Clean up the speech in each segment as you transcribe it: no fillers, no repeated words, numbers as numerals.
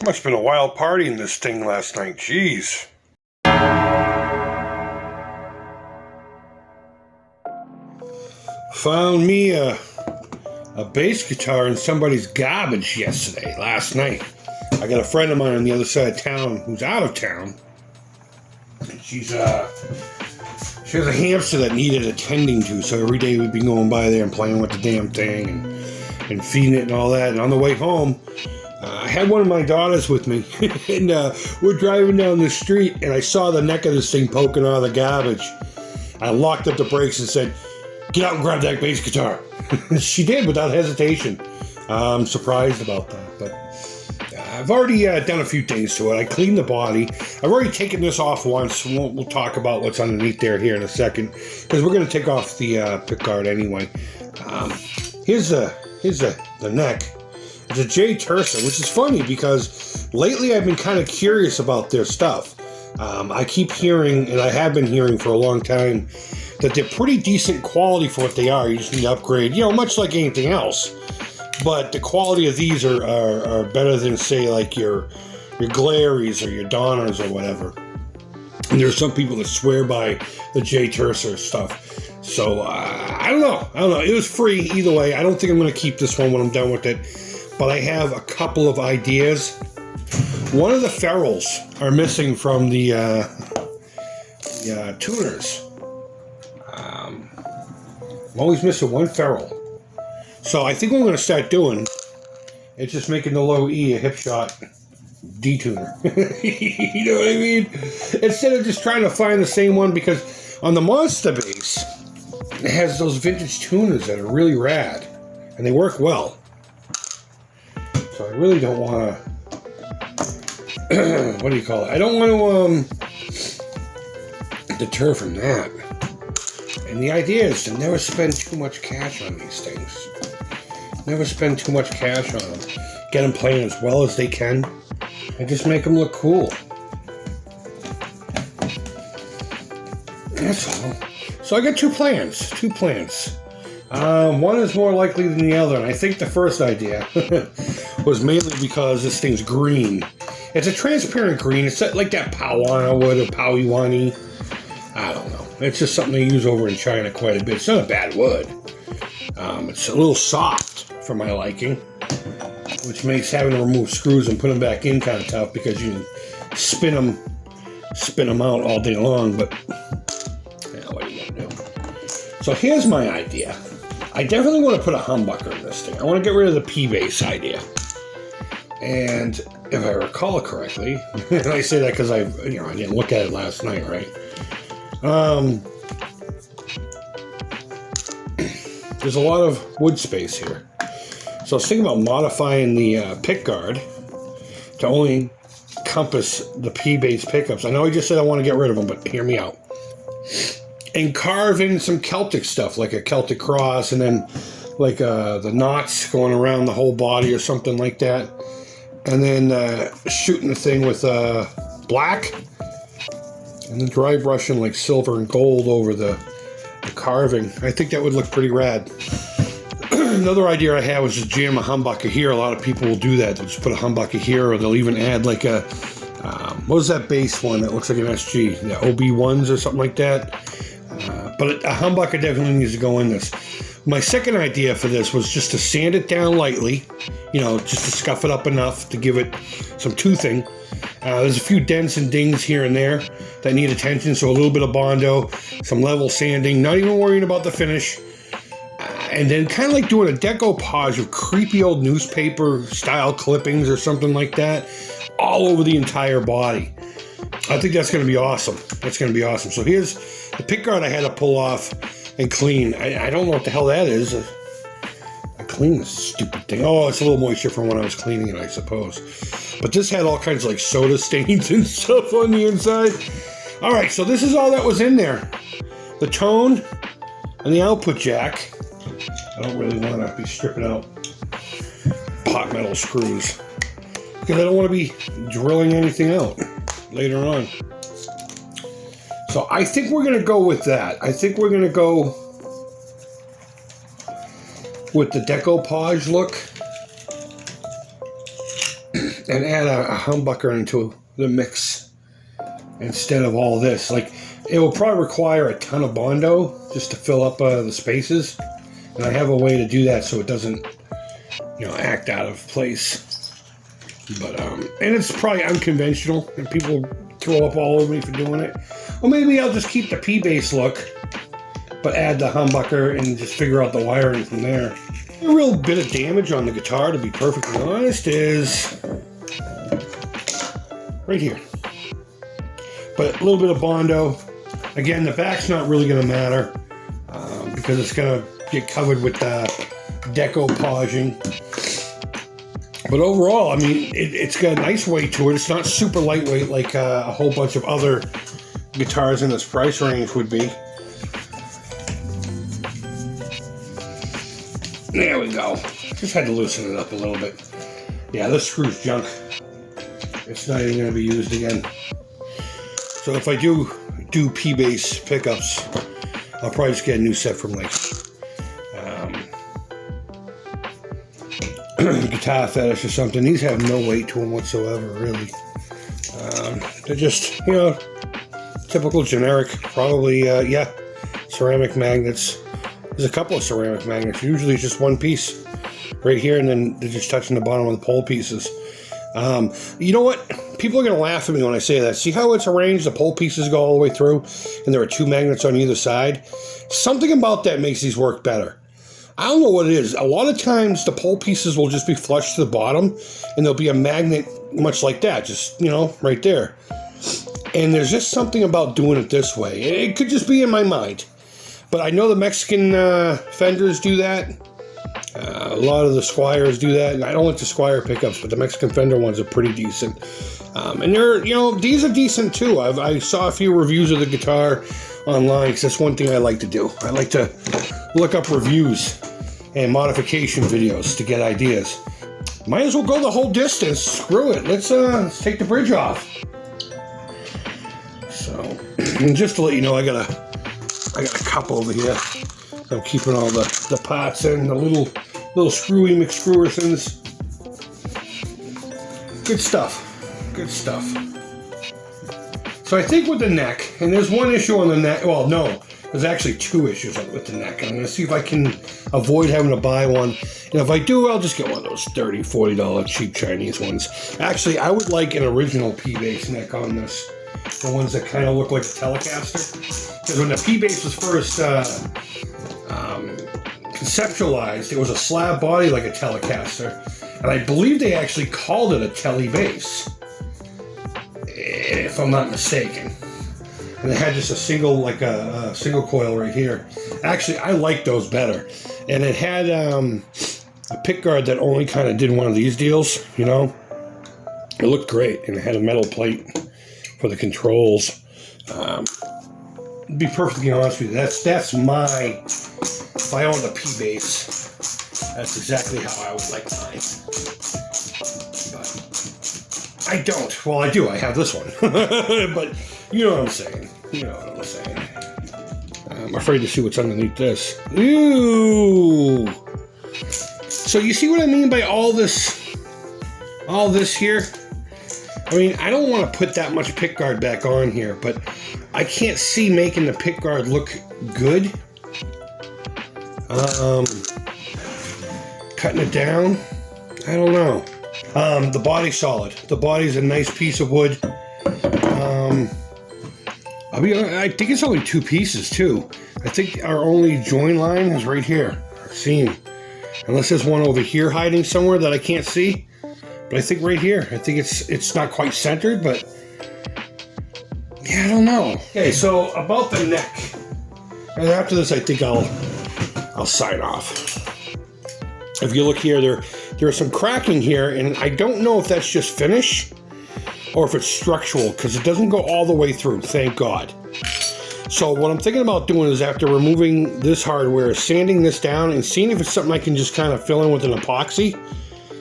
Must have been a wild party in this thing last night. Jeez. Found me a bass guitar in somebody's garbage last night. I got a friend of mine on the other side of town who's out of town. She has a hamster that needed attending to, so every day we'd be going by there and playing with the damn thing and feeding it and all that. And on the way home, I had one of my daughters with me, and we're driving down the street, and I saw the neck of this thing poking out of the garbage. I locked up the brakes and said, "Get out and grab that bass guitar." She did without hesitation. I'm surprised about that, but I've already done a few things to it. I cleaned the body. I've already taken this off once. We'll talk about what's underneath there here in a second, because we're going to take off the pickguard anyway. Here's the neck. It's a Jay Turser, which is funny because lately I've been kind of curious about their stuff. I keep hearing, and I have been hearing for a long time, that they're pretty decent quality for what they are. You just need to upgrade, much like anything else. But the quality of these are better than, say, like your Glaries or your Donners or whatever. And there's some people that swear by the Jay Turser stuff. So, I don't know. It was free either way. I don't think I'm going to keep this one when I'm done with it. But I have a couple of ideas. One of the ferrules are missing from the tuners. I'm always missing one ferrule. So I think what I'm going to start doing is just making the low E a hip shot detuner. You know what I mean? Instead of just trying to find the same one, because on the Monster bass, it has those vintage tuners that are really rad, and they work well. So I really don't want to, what do you call it? I don't want to deter from that. And the idea is to never spend too much cash on these things. Never spend too much cash on them. Get them playing as well as they can, and just make them look cool. That's all. So I got two plans. One is more likely than the other, and I think the first idea was mainly because this thing's green. It's a transparent green. It's like that Pawana wood or Pawiwani. I don't know. It's just something they use over in China quite a bit. It's not a bad wood. It's a little soft for my liking, which makes having to remove screws and put them back in kind of tough, because you can spin them out all day long. But what are you gonna do? So here's my idea. I definitely want to put a humbucker in this thing. I want to get rid of the P Bass idea. And if I recall correctly, and I say that because I didn't look at it last night, right? There's a lot of wood space here. So I was thinking about modifying the pickguard to only encompass the P Bass pickups. I know I just said I want to get rid of them, but hear me out. And carve in some Celtic stuff, like a Celtic cross, and then like the knots going around the whole body or something like that. And then shooting the thing with black, and then dry brushing like silver and gold over the carving. I think that would look pretty rad. Another idea I had was just jam a humbucker here. A lot of people will do that. They'll just put a humbucker here, or they'll even add like a, what was that bass one that looks like an SG? The OB1s or something like that. But a humbucker definitely needs to go in this. My second idea for this was just to sand it down lightly, just to scuff it up enough to give it some toothing. There's a few dents and dings here and there that need attention, so a little bit of Bondo, some level sanding, not even worrying about the finish. And then kind of like doing a decoupage of creepy old newspaper style clippings or something like that all over the entire body. I think that's going to be awesome. That's going to be awesome. So here's the pickguard I had to pull off and clean. I don't know what the hell that is. I cleaned this stupid thing. Oh, it's a little moisture from when I was cleaning it, I suppose. But this had all kinds of like soda stains and stuff on the inside. All right, so this is all that was in there. The tone and the output jack. I don't really want to be stripping out pot metal screws, because I don't want to be drilling anything out later on. So I think we're going to go with that. I think we're going to go with the decoupage look. and add a humbucker into the mix instead of all this. Like, it will probably require a ton of Bondo just to fill up the spaces, and I have a way to do that so it doesn't, you know, act out of place. But and it's probably unconventional, and people throw up all over me for doing it. Well, maybe I'll just keep the P Bass look, but add the humbucker and just figure out the wiring from there. A real bit of damage on the guitar, to be perfectly honest, is right here. But a little bit of Bondo. Again, the back's not really going to matter because it's going to get covered with decoupaging. But overall, I mean, it's got a nice weight to it. It's not super lightweight like a whole bunch of other guitars in this price range would be. There we go. Just had to loosen it up a little bit. Yeah, this screw's junk. It's not even going to be used again. So if I do P Bass pickups, I'll probably just get a new set from like Guitar Fetish or something. These have no weight to them whatsoever, really. They're just, you know, typical generic, probably, yeah, ceramic magnets. There's a couple of ceramic magnets. Usually it's just one piece right here, and then they're just touching the bottom of the pole pieces. You know what? People are going to laugh at me when I say that. See how it's arranged? The pole pieces go all the way through, and there are two magnets on either side? Something about that makes these work better. I don't know what it is. A lot of times the pole pieces will just be flush to the bottom, and there'll be a magnet much like that, just, you know, right there. And there's just something about doing it this way. It could just be in my mind. But I know the Mexican Fenders do that. A lot of the Squires do that. And I don't like the Squire pickups, but the Mexican Fender ones are pretty decent. And they're, you know, these are decent too. I saw a few reviews of the guitar online, because that's one thing I like to do. I like to look up reviews and modification videos to get ideas. Might as well go the whole distance. Screw it. Let's take the bridge off. So, and just to let you know, I got a cup over here. I'm keeping all the pots in, the little screwy McScrewersons. Good stuff. Good stuff. So I think with the neck, and there's one issue on the neck. Well, no, there's actually two issues with the neck. I'm going to see if I can avoid having to buy one. And if I do, I'll just get one of those $30, $40 cheap Chinese ones. Actually, I would like an original P Bass neck on this. The ones that kind of look like a Telecaster. Because when the P Bass was first conceptualized, it was a slab body like a Telecaster. And I believe they actually called it a Tele Bass, if I'm not mistaken. And it had just a single, like a single coil right here. Actually, I like those better. And it had a pickguard that only kind of did one of these deals, you know. It looked great, and it had a metal plate for the controls. To be perfectly honest with you, that's my, if I owned a P Bass, that's exactly how I would like mine. But I don't. Well, I do. I have this one. But you know what I'm saying. You know what I'm saying. I'm afraid to see what's underneath this. Ooh. So you see what I mean by all this here? I mean, I don't want to put that much pickguard back on here, but I can't see making the pickguard look good. Cutting it down, I don't know. The body's solid. The body's a nice piece of wood. I think it's only two pieces too. I think our only join line is right here, our seam. Unless there's one over here hiding somewhere that I can't see. But I think right here, I think it's not quite centered, but yeah, I don't know. Okay, so about the neck. And after this, I think I'll sign off. If you look here, there is some cracking here, and I don't know if that's just finish or if it's structural, because it doesn't go all the way through, thank God. So what I'm thinking about doing is, after removing this hardware, sanding this down and seeing if it's something I can just kind of fill in with an epoxy.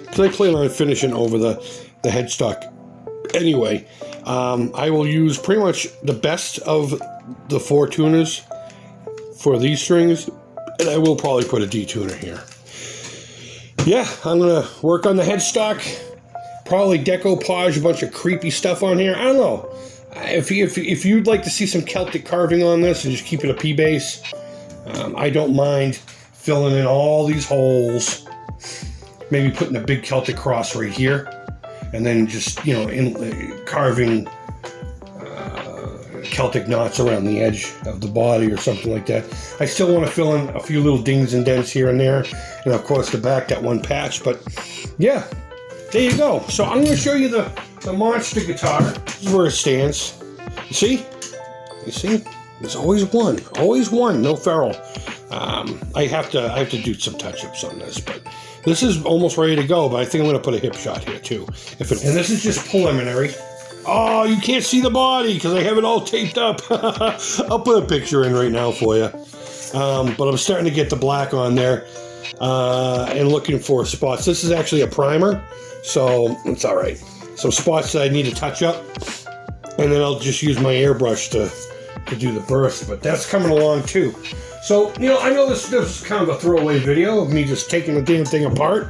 Because I plan on finishing over the headstock. Anyway, I will use pretty much the best of the four tuners for these strings, and I will probably put a D tuner here. Yeah, I'm going to work on the headstock, probably decoupage a bunch of creepy stuff on here. I don't know. If you'd like to see some Celtic carving on this and just keep it a P bass, I don't mind filling in all these holes. Maybe putting a big Celtic cross right here, and then just, you know, carving Celtic knots around the edge of the body or something like that. I still want to fill in a few little dings and dents here and there, and of course the back, that one patch. But yeah, there you go. So I'm going to show you the monster guitar. This is where it stands. You see? You see? There's always one, no ferrule. I have to do some touch-ups on this, but this is almost ready to go. But I think I'm going to put a hip shot here too. And this is just preliminary. Oh, you can't see the body because I have it all taped up. I'll put a picture in right now for you. But I'm starting to get the black on there and looking for spots. This is actually a primer, so it's all right. Some spots that I need to touch up, and then I'll just use my airbrush to do the burst. But that's coming along too. So, you know, I know this is kind of a throwaway video of me just taking the damn thing apart.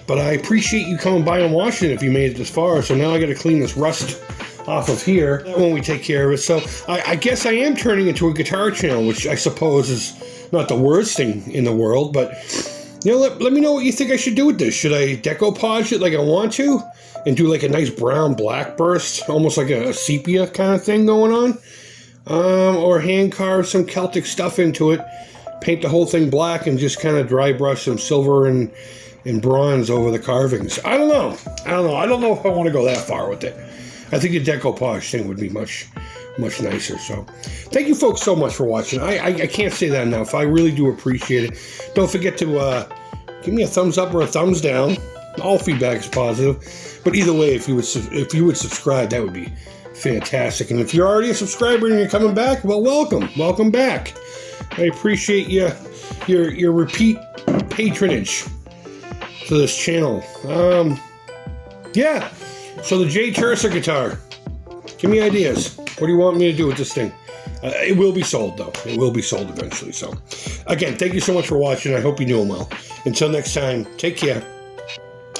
But I appreciate you coming by and watching it if you made it this far. So now I got to clean this rust off of here when we take care of it. So I guess I am turning into a guitar channel, which I suppose is not the worst thing in the world. But, you know, let me know what you think I should do with this. Should I decoupage it like I want to and do like a nice brown-black burst, almost like a sepia kind of thing going on? Or hand carve some Celtic stuff into it, paint the whole thing black, and just kind of dry brush some silver and bronze over the carvings. I don't know. I don't know if I want to go that far with it. I think the decoupage thing would be much nicer. So thank you folks so much for watching. I can't say that enough. I really do appreciate it. Don't forget to give me a thumbs up or a thumbs down. All feedback is positive. But either way, if you would subscribe, that would be fantastic. And if you're already a subscriber and you're coming back, well, welcome back. I appreciate your repeat patronage to this channel. Yeah, so the Jay Turser guitar, give me ideas. What do you want me to do with this thing? It will be sold though. It will be sold eventually. So again, thank you so much for watching. I hope you're doing well. Until next time, take care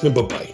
and bye-bye.